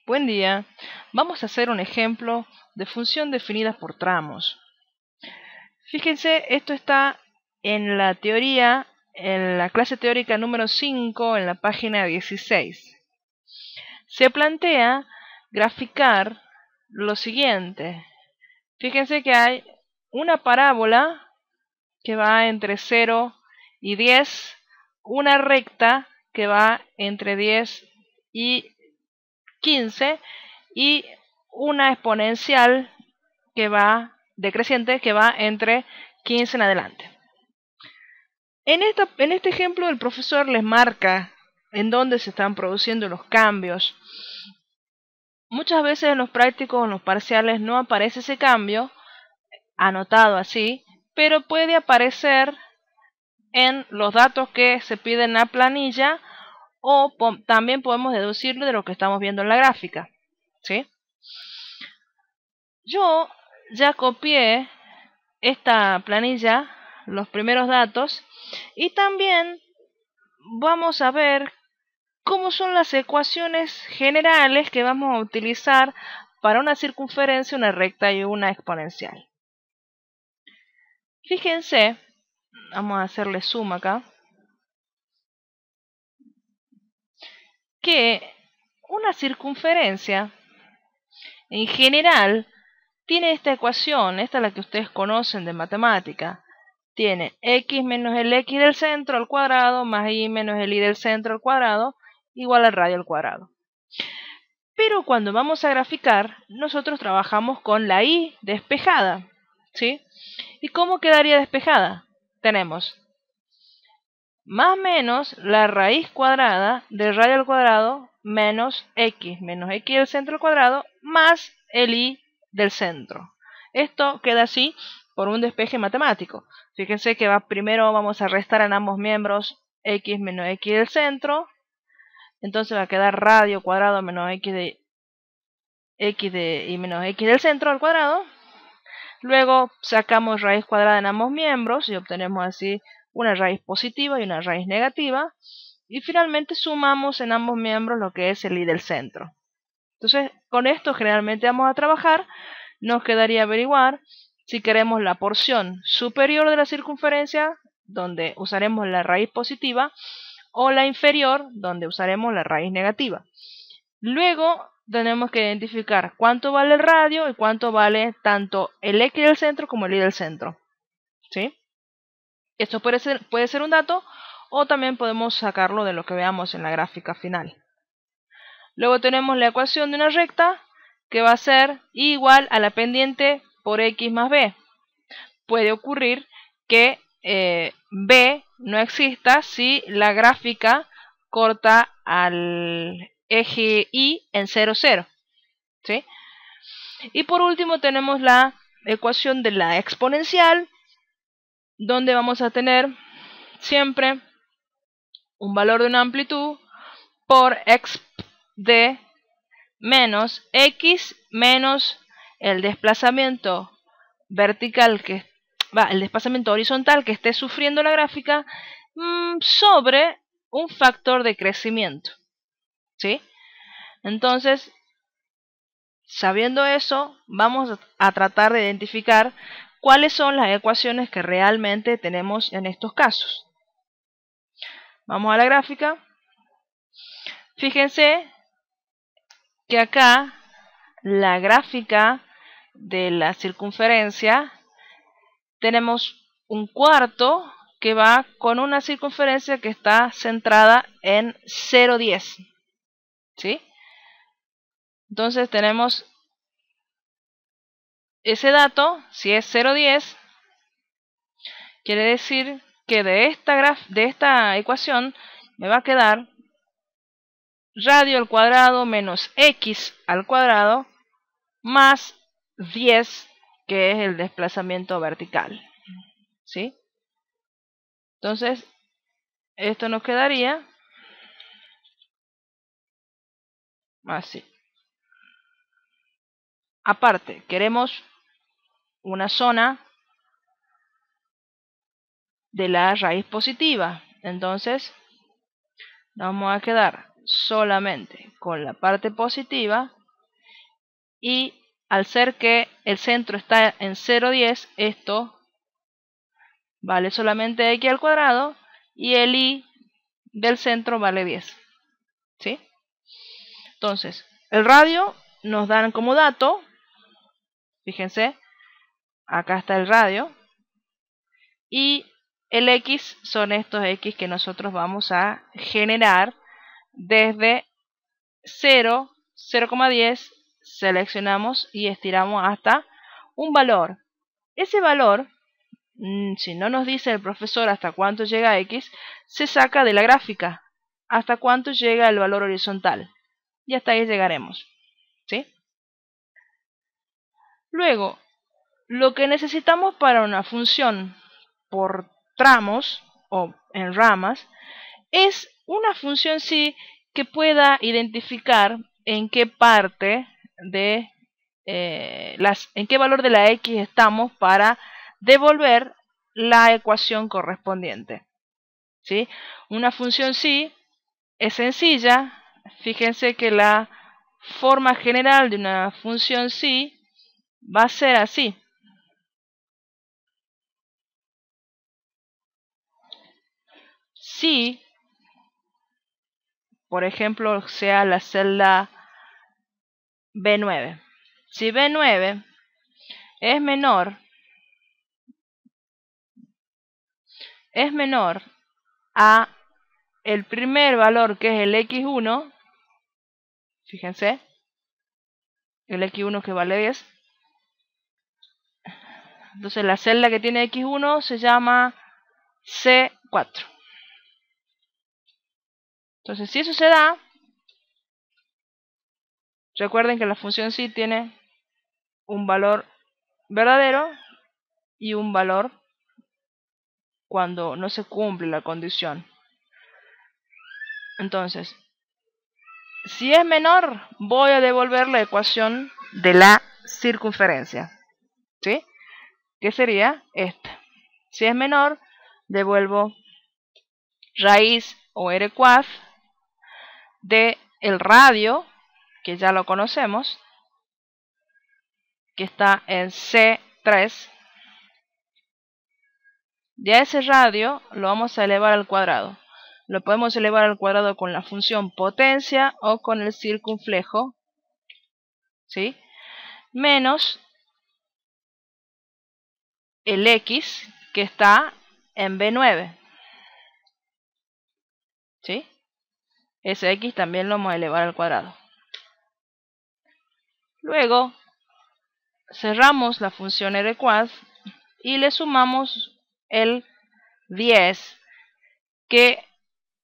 Buen día. Vamos a hacer un ejemplo de función definida por tramos. Fíjense, esto está en la teoría, en la clase teórica número 5, en la página 16. Se plantea graficar lo siguiente. Fíjense que hay una parábola que va entre 0 y 10, una recta que va entre 10 y 15 y una exponencial que va decreciente que va entre 15 en adelante. En este ejemplo el profesor les marca en dónde se están produciendo los cambios. Muchas veces en los prácticos, en los parciales, no aparece ese cambio anotado así, pero puede aparecer en los datos que se piden en la planilla o también podemos deducirlo de lo que estamos viendo en la gráfica, ¿sí? Yo ya copié esta planilla, los primeros datos, y también vamos a ver cómo son las ecuaciones generales que vamos a utilizar para una circunferencia, una recta y una exponencial. Fíjense, vamos a hacerle zoom acá, que una circunferencia en general tiene esta ecuación, esta es la que ustedes conocen de matemática. Tiene x menos el x del centro al cuadrado más y menos el y del centro al cuadrado igual al radio al cuadrado. Pero cuando vamos a graficar, nosotros trabajamos con la y despejada, ¿sí? ¿Y cómo quedaría despejada? Tenemos más menos la raíz cuadrada del radio al cuadrado menos x del centro al cuadrado más el y del centro. Esto queda así por un despeje matemático. Fíjense que primero vamos a restar en ambos miembros x menos x del centro. Entonces va a quedar radio cuadrado menos x y menos x del centro al cuadrado. Luego sacamos raíz cuadrada en ambos miembros y obtenemos así una raíz positiva y una raíz negativa. Y finalmente sumamos en ambos miembros lo que es el y del centro. Entonces con esto generalmente vamos a trabajar. Nos quedaría averiguar si queremos la porción superior de la circunferencia, donde usaremos la raíz positiva, o la inferior, donde usaremos la raíz negativa. Luego tenemos que identificar cuánto vale el radio y cuánto vale tanto el x del centro como el y del centro, ¿sí? Esto puede ser un dato o también podemos sacarlo de lo que veamos en la gráfica final. Luego tenemos la ecuación de una recta que va a ser igual a la pendiente por x más b. Puede ocurrir que b no exista si la gráfica corta al eje y en 0, 0. ¿Sí? Y por último tenemos la ecuación de la exponencial, donde vamos a tener siempre un valor de una amplitud por x de menos x menos el desplazamiento vertical el desplazamiento horizontal que esté sufriendo la gráfica sobre un factor de crecimiento, ¿sí? Entonces, sabiendo eso, vamos a tratar de identificar cuáles son las ecuaciones que realmente tenemos en estos casos. Vamos a la gráfica. Fíjense que acá la gráfica de la circunferencia tenemos un cuarto que va con una circunferencia que está centrada en 0,10, ¿sí? Entonces tenemos ese dato, si es 0,10, quiere decir que de esta ecuación me va a quedar radio al cuadrado menos x al cuadrado más 10, que es el desplazamiento vertical, ¿sí? Entonces, esto nos quedaría así. Aparte, queremos una zona de la raíz positiva. Entonces, nos vamos a quedar solamente con la parte positiva, y al ser que el centro está en 0,10, esto vale solamente x al cuadrado y el y del centro vale 10. ¿Sí? Entonces, el radio nos dan como dato, fíjense, acá está el radio, y el x son estos x que nosotros vamos a generar desde 0, 0,10, seleccionamos y estiramos hasta un valor. Ese valor, si no nos dice el profesor hasta cuánto llega x, se saca de la gráfica, hasta cuánto llega el valor horizontal, y hasta ahí llegaremos. ¿Sí? Luego, lo que necesitamos para una función por tramos o en ramas es una función sí que pueda identificar en qué parte de en qué valor de la x estamos para devolver la ecuación correspondiente. ¿Sí? Una función sí es sencilla. Fíjense que la forma general de una función sí va a ser así. Si, por ejemplo, sea la celda B9. Si B9 es menor a el primer valor, que es el x1, fíjense, el x1 que vale 10, entonces la celda que tiene x1 se llama C4. Entonces, si eso se da, recuerden que la función sí tiene un valor verdadero y un valor cuando no se cumple la condición. Entonces, si es menor, voy a devolver la ecuación de la circunferencia. ¿Sí? Que sería esta. Si es menor, devuelvo raíz o r cuad de el radio, que ya lo conocemos, que está en C3. Ya ese radio lo vamos a elevar al cuadrado. Lo podemos elevar al cuadrado con la función potencia o con el circunflejo, ¿sí? Menos el x que está en B9. ¿Sí? Ese x también lo vamos a elevar al cuadrado. Luego cerramos la función rquad y le sumamos el 10, que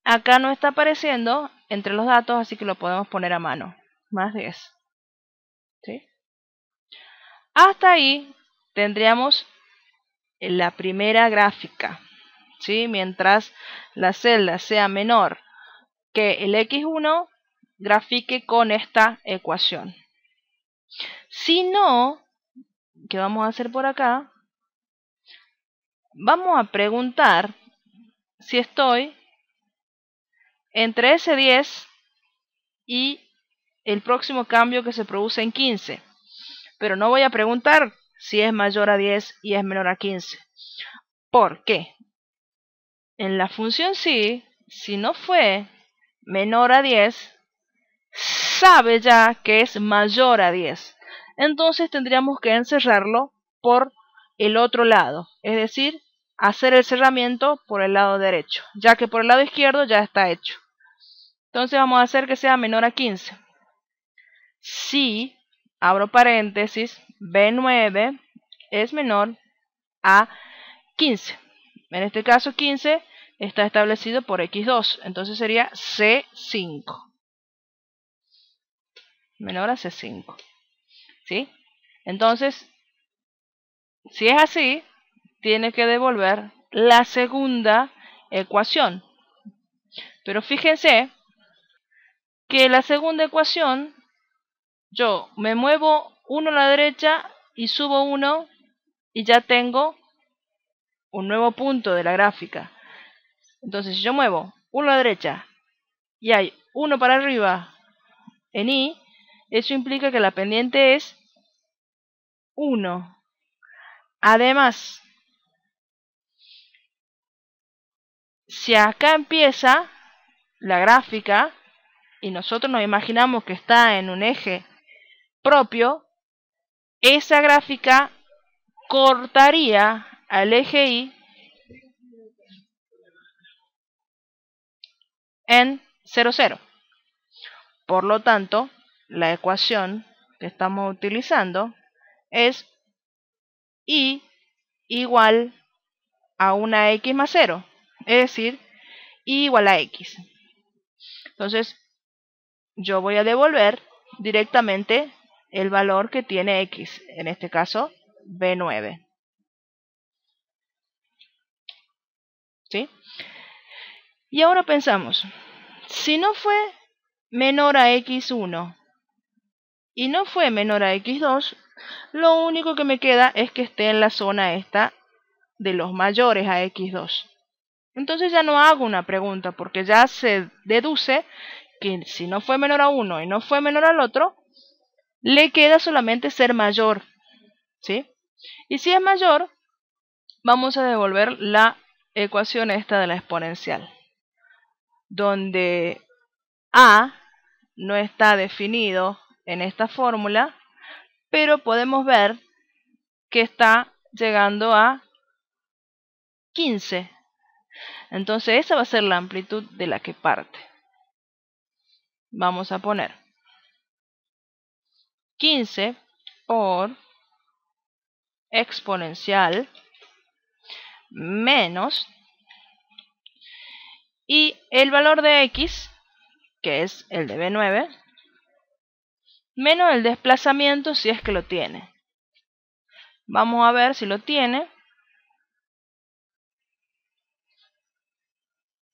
acá no está apareciendo entre los datos, así que lo podemos poner a mano. Más 10. ¿Sí? Hasta ahí tendríamos la primera gráfica. ¿Sí? Mientras la celda sea menor que el x1, grafique con esta ecuación. Si no, ¿qué vamos a hacer por acá? Vamos a preguntar si estoy entre ese 10 y el próximo cambio que se produce en 15. Pero no voy a preguntar si es mayor a 10 y es menor a 15. ¿Por qué? En la función sí, si no fue menor a 10, sabe ya que es mayor a 10. Entonces tendríamos que encerrarlo por el otro lado, es decir, hacer el cerramiento por el lado derecho, ya que por el lado izquierdo ya está hecho. Entonces vamos a hacer que sea menor a 15. Si, abro paréntesis, B9 es menor a 15. En este caso 15 está establecido por x2, entonces sería C5. Menor a C5. ¿Sí? Entonces, si es así, tiene que devolver la segunda ecuación. Pero fíjense que la segunda ecuación, yo me muevo 1 a la derecha y subo 1 y ya tengo un nuevo punto de la gráfica. Entonces, si yo muevo 1 a la derecha y hay 1 para arriba en y, eso implica que la pendiente es 1. Además, si acá empieza la gráfica y nosotros nos imaginamos que está en un eje propio, esa gráfica cortaría al eje y en 0, 0. Por lo tanto, la ecuación que estamos utilizando es y igual a una x más 0, es decir, y igual a x. Entonces, yo voy a devolver directamente el valor que tiene x, en este caso b9. ¿Sí? Y ahora pensamos, si no fue menor a x1 y no fue menor a x2, lo único que me queda es que esté en la zona esta de los mayores a x2. Entonces ya no hago una pregunta porque ya se deduce que si no fue menor a uno y no fue menor al otro, le queda solamente ser mayor, ¿sí? Y si es mayor, vamos a devolver la ecuación esta de la exponencial, donde a no está definido en esta fórmula, pero podemos ver que está llegando a 15. Entonces esa va a ser la amplitud de la que parte. Vamos a poner 15 por exponencial menos, y el valor de x, que es el de b9, menos el desplazamiento si es que lo tiene. Vamos a ver si lo tiene.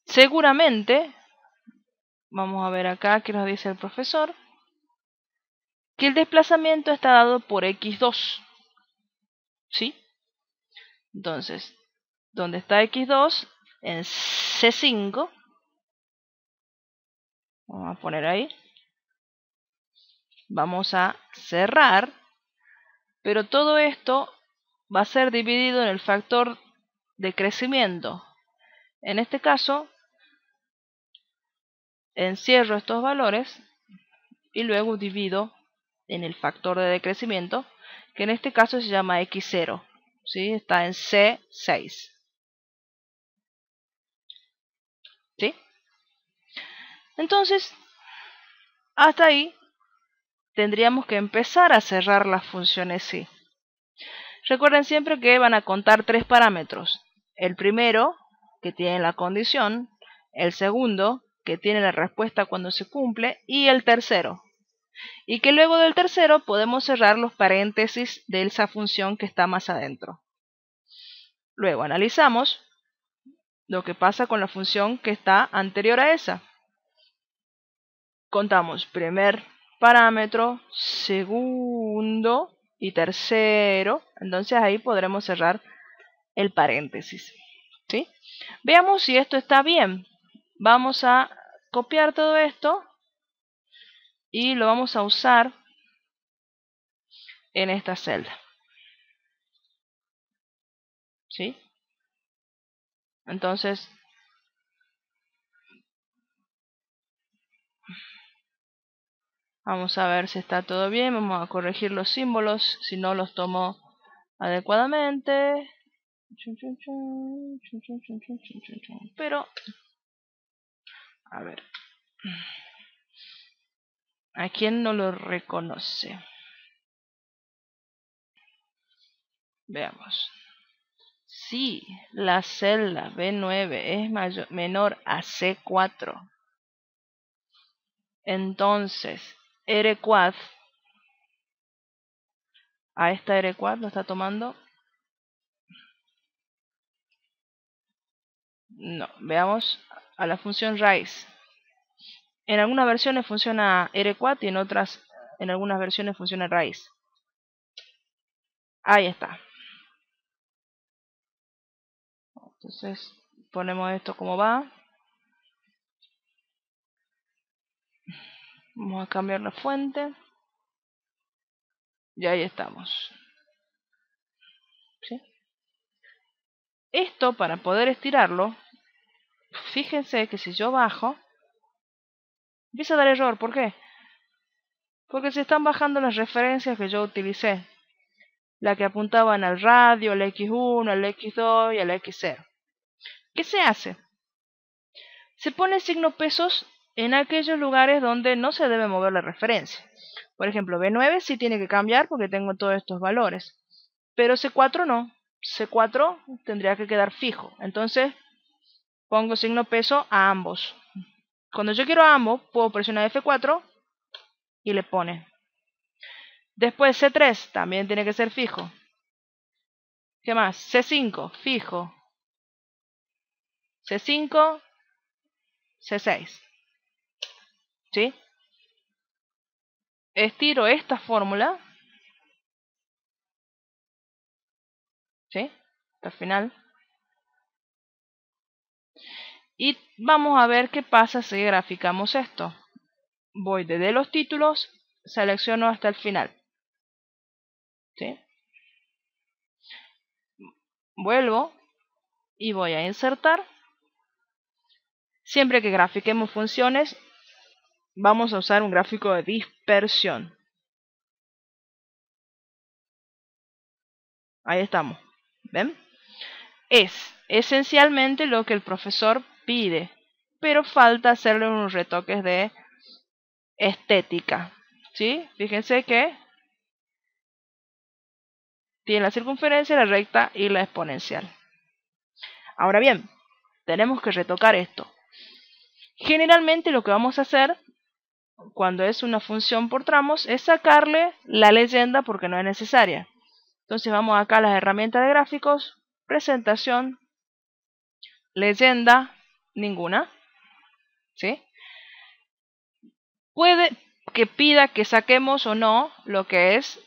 Seguramente, vamos a ver acá que nos dice el profesor, que el desplazamiento está dado por x2. ¿Sí? Entonces, ¿dónde está x2? En C5. Vamos a poner ahí. Vamos a cerrar. Pero todo esto va a ser dividido en el factor de crecimiento. En este caso, encierro estos valores y luego divido en el factor de decrecimiento, que en este caso se llama x0. ¿Sí? Está en C6. ¿Sí? Entonces, hasta ahí tendríamos que empezar a cerrar las funciones sí. Recuerden siempre que van a contar 3 parámetros. El primero, que tiene la condición, el segundo, que tiene la respuesta cuando se cumple, y el tercero. Y que luego del tercero podemos cerrar los paréntesis de esa función que está más adentro. Luego analizamos lo que pasa con la función que está anterior a esa. Contamos primer parámetro, segundo y tercero. Entonces ahí podremos cerrar el paréntesis. ¿Sí? Veamos si esto está bien. Vamos a copiar todo esto y lo vamos a usar en esta celda. ¿Sí? Entonces, vamos a ver si está todo bien. Vamos a corregir los símbolos si no los tomo adecuadamente. Pero, a ver, ¿a quién no lo reconoce? Veamos. Si la celda B9 es menor a C4, entonces R4, a esta R4 lo está tomando. No, veamos a la función raíz. En algunas versiones funciona R4 y en algunas versiones funciona raíz. Ahí está. Entonces ponemos esto como va. Vamos a cambiar la fuente. Y ahí estamos. ¿Sí? Esto, para poder estirarlo, fíjense que si yo bajo, empieza a dar error. ¿Por qué? Porque se están bajando las referencias que yo utilicé. La que apuntaban al radio, al X1, al X2 y al X0. ¿Qué se hace? Se pone signo pesos en aquellos lugares donde no se debe mover la referencia. Por ejemplo, B9 sí tiene que cambiar porque tengo todos estos valores. Pero C4 no. C4 tendría que quedar fijo. Entonces pongo signo peso a ambos. Cuando yo quiero a ambos, puedo presionar F4 y le pone. Después C3 también tiene que ser fijo. ¿Qué más? C5, fijo. C5, C6. ¿Sí? Estiro esta fórmula. ¿Sí? Hasta el final. Y vamos a ver qué pasa si graficamos esto. Voy desde los títulos, selecciono hasta el final. ¿Sí? Vuelvo y voy a insertar. Siempre que grafiquemos funciones, vamos a usar un gráfico de dispersión. Ahí estamos. ¿Ven? Es esencialmente lo que el profesor pide, pero falta hacerle unos retoques de estética. ¿Sí? Fíjense que tiene la circunferencia, la recta y la exponencial. Ahora bien, tenemos que retocar esto. Generalmente lo que vamos a hacer cuando es una función por tramos es sacarle la leyenda porque no es necesaria. Entonces vamos acá a las herramientas de gráficos, presentación, leyenda, ninguna. ¿Sí? Puede que pida que saquemos o no lo que es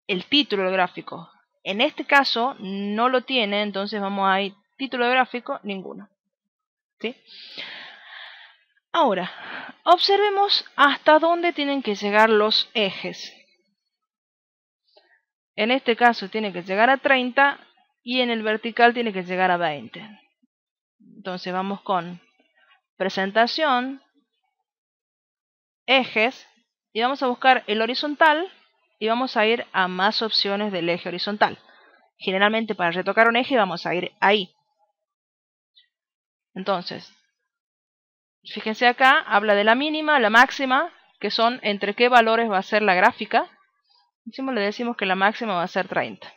el título del gráfico. En este caso no lo tiene, entonces vamos a ir título de gráfico, ninguno. ¿Sí? Ahora, observemos hasta dónde tienen que llegar los ejes. En este caso tiene que llegar a 30 y en el vertical tiene que llegar a 20. Entonces vamos con presentación, ejes, y vamos a buscar el horizontal y vamos a ir a más opciones del eje horizontal. Generalmente para retocar un eje vamos a ir ahí. Entonces, fíjense acá, habla de la mínima, la máxima, que son entre qué valores va a ser la gráfica. Le decimos que la máxima va a ser 30.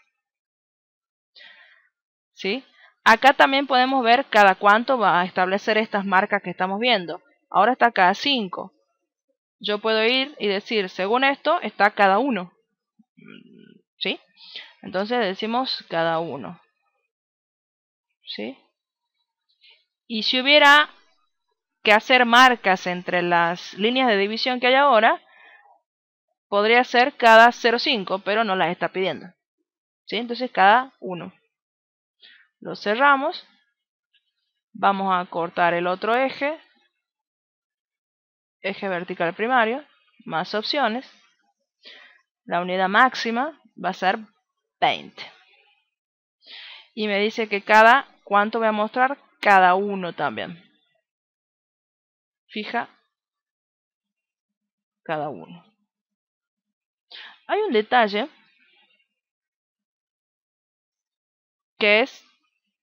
¿Sí? Acá también podemos ver cada cuánto va a establecer estas marcas que estamos viendo. Ahora está cada 5. Yo puedo ir y decir, según esto, está cada 1. ¿Sí? Entonces decimos cada 1. ¿Sí? Y si hubiera que hacer marcas entre las líneas de división que hay ahora, podría ser cada 0,5, pero no las está pidiendo. ¿Sí? Entonces cada 1. Lo cerramos. Vamos a cortar el otro eje. Eje vertical primario. Más opciones. La unidad máxima va a ser 20. Y me dice que cada, ¿cuánto voy a mostrar? Cada 1 también. Fija, cada 1. Hay un detalle que es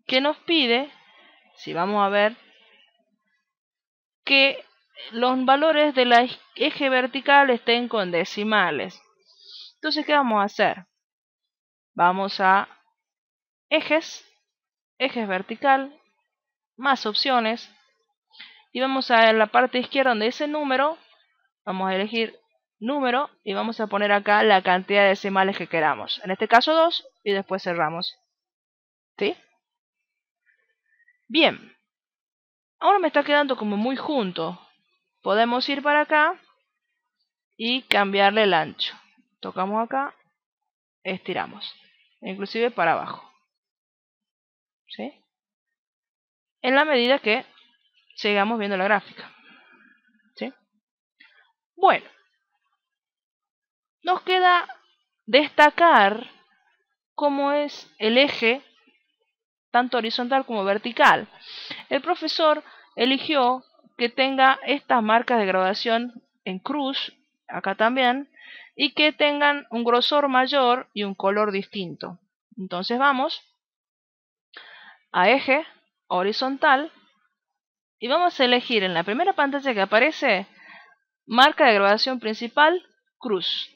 que nos pide, si vamos a ver, que los valores del eje vertical estén con decimales. Entonces, ¿qué vamos a hacer? Vamos a ejes, ejes vertical, más opciones, y vamos a la parte izquierda donde dice número, vamos a elegir número y vamos a poner acá la cantidad de decimales que queramos. En este caso 2 y después cerramos. ¿Sí? Bien. Ahora me está quedando como muy junto. Podemos ir para acá y cambiarle el ancho. Tocamos acá, estiramos. Inclusive para abajo. ¿Sí? En la medida que sigamos viendo la gráfica. ¿Sí? Bueno. nos queda destacar cómo es el eje tanto horizontal como vertical. El profesor eligió que tenga estas marcas de graduación en cruz, acá también, y que tengan un grosor mayor y un color distinto. Entonces vamos a eje horizontal y vamos a elegir en la primera pantalla que aparece marca de graduación principal cruz.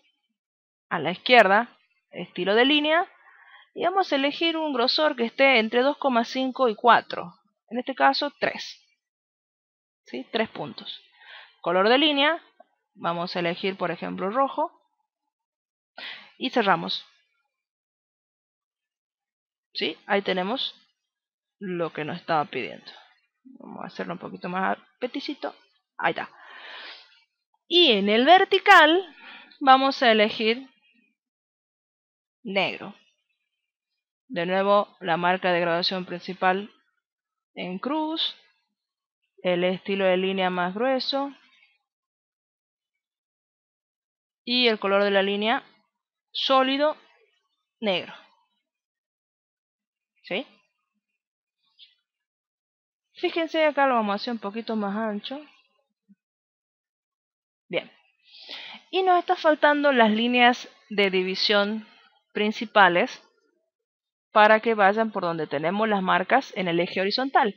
A la izquierda, estilo de línea, y vamos a elegir un grosor que esté entre 2,5 y 4. En este caso 3. ¿Sí? 3 puntos. Color de línea, vamos a elegir por ejemplo rojo y cerramos. ¿Sí? Ahí tenemos lo que nos estaba pidiendo. Vamos a hacerlo un poquito más peticito. Ahí está. Y en el vertical vamos a elegir negro. De nuevo la marca de graduación principal en cruz, el estilo de línea más grueso y el color de la línea sólido negro. ¿Sí? Fíjense, acá lo vamos a hacer un poquito más ancho. Bien. Y nos está faltando las líneas de división principales para que vayan por donde tenemos las marcas en el eje horizontal.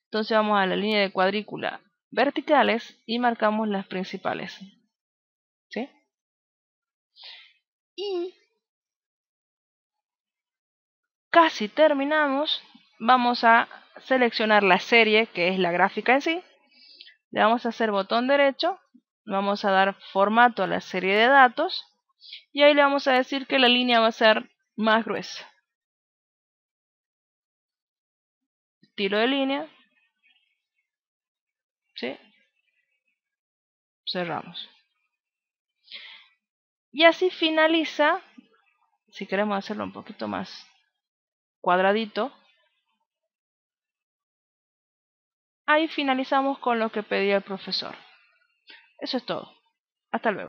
Entonces vamos a la línea de cuadrícula verticales y marcamos las principales. ¿Sí? Y casi terminamos. Vamos a seleccionar la serie, que es la gráfica en sí. Le vamos a hacer botón derecho. Vamos a dar formato a la serie de datos. Y ahí le vamos a decir que la línea va a ser más gruesa. Estilo de línea. ¿Sí? Cerramos. Y así finaliza. Si queremos hacerlo un poquito más cuadradito. Ahí finalizamos con lo que pedía el profesor. Eso es todo. Hasta luego.